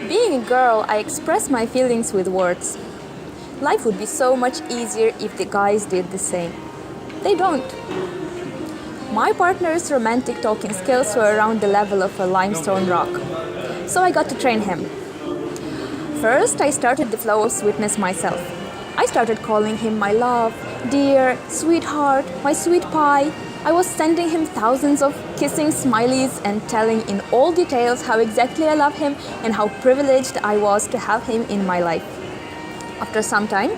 Being a girl, I express my feelings with words. Life would be so much easier if the guys did the same. They don't. My partner's romantic talking skills were around the level of a limestone rock. So I got to train him. First, I started the flow of sweetness myself. I started calling him my love, dear, sweetheart, my sweet pie. I was sending him thousands of kissing smileys and telling in all details how exactly I love him and how privileged I was to have him in my life. After some time,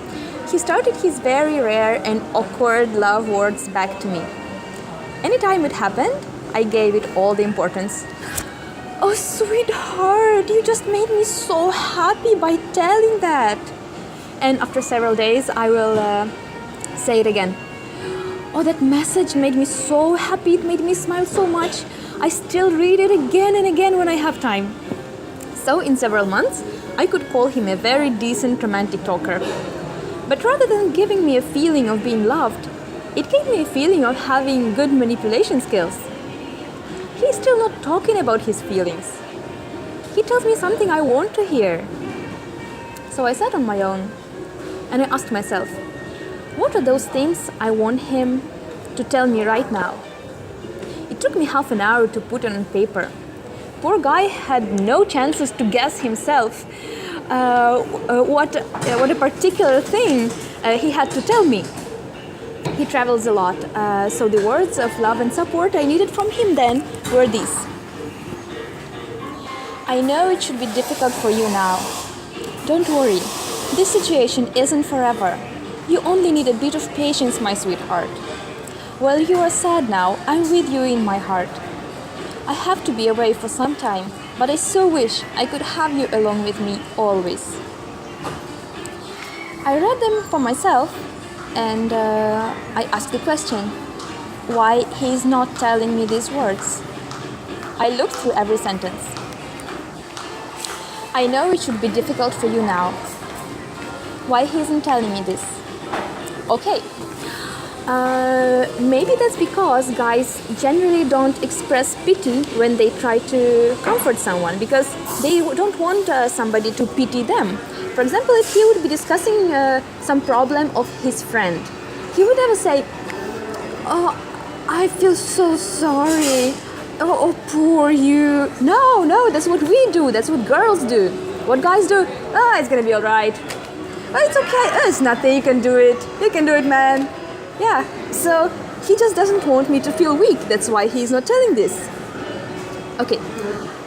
he started his very rare and awkward love words back to me. Anytime it happened, I gave it all the importance. Oh, sweetheart, you just made me so happy by telling that. And after several days, I will say it again. Oh, that message made me so happy, it made me smile so much. I still read it again and again when I have time. So in several months, I could call him a very decent romantic talker. But rather than giving me a feeling of being loved, it gave me a feeling of having good manipulation skills. He's still not talking about his feelings. He tells me something I want to hear. So I sat on my own and I asked myself, what are those things I want him to tell me right now? It took me half an hour to put it on paper. Poor guy had no chances to guess himself what a particular thing he had to tell me. He travels a lot, so the words of love and support I needed from him then were these. I know it should be difficult for you now. Don't worry, this situation isn't forever. You only need a bit of patience, my sweetheart. While you are sad now, I'm with you in my heart. I have to be away for some time, but I so wish I could have you along with me always. I read them for myself and I asked the question, why he is not telling me these words? I looked through every sentence. I know it should be difficult for you now. Why he isn't telling me this? Okay, maybe that's because guys generally don't express pity when they try to comfort someone because they don't want somebody to pity them. For example, if he would be discussing some problem of his friend, he would never say, oh, I feel so sorry. Oh, poor you. No, that's what we do. That's what girls do. What guys do? Oh, it's gonna be all right. Oh, it's okay. Oh, it's nothing. You can do it. You can do it, man. Yeah. So he just doesn't want me to feel weak. That's why he's not telling this. Okay.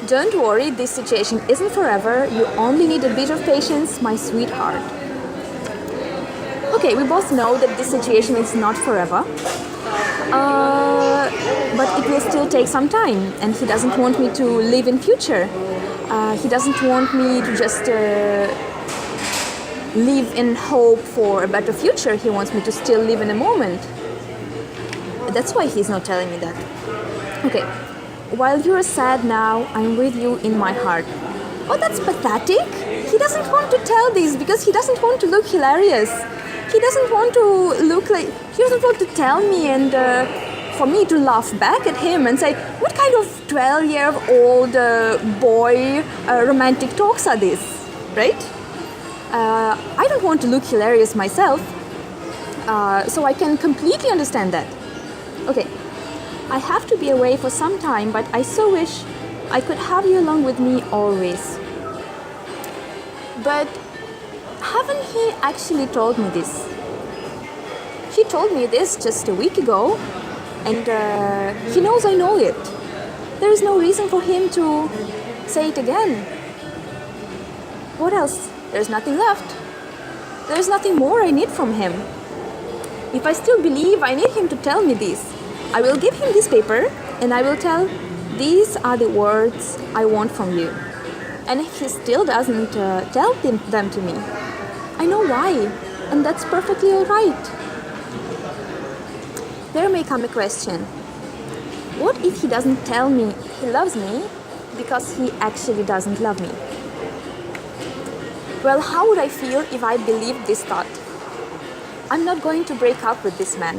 Don't worry. This situation isn't forever. You only need a bit of patience, my sweetheart. Okay, we both know that this situation is not forever. But it will still take some time, and he doesn't want me to live in future. He doesn't want me to just live in hope for a better future. He wants me to still live in a moment. That's why he's not telling me that. Okay, while you're sad now, I'm with you in my heart. Oh, that's pathetic. He doesn't want to tell this because he doesn't want to look hilarious. He doesn't want to look like, he doesn't want to tell me and for me to laugh back at him and say, what kind of 12-year-old boy romantic talks are these, right? I don't want to look hilarious myself, so I can completely understand that. Okay, I have to be away for some time, but I so wish I could have you along with me always. But haven't he actually told me this? He told me this just a week ago, and he knows I know it. There is no reason for him to say it again. What else? There's nothing left. There's nothing more I need from him. If I still believe I need him to tell me this, I will give him this paper and I will tell, these are the words I want from you. And if he still doesn't tell them to me, I know why, and that's perfectly all right. There may come a question. What if he doesn't tell me he loves me because he actually doesn't love me? Well, how would I feel if I believed this thought? I'm not going to break up with this man.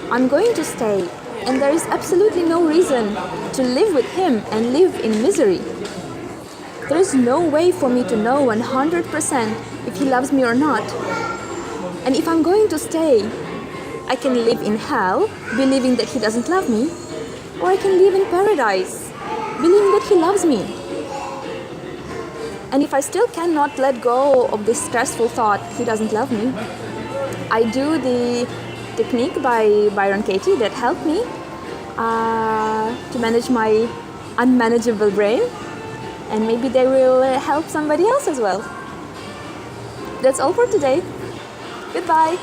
I'm going to stay, and there is absolutely no reason to live with him and live in misery. There is no way for me to know 100% if he loves me or not. And if I'm going to stay, I can live in hell, believing that he doesn't love me, or I can live in paradise, believing that he loves me. And if I still cannot let go of this stressful thought, he doesn't love me, I do the technique by Byron Katie that helped me to manage my unmanageable brain, and maybe they will help somebody else as well. That's all for today. Goodbye.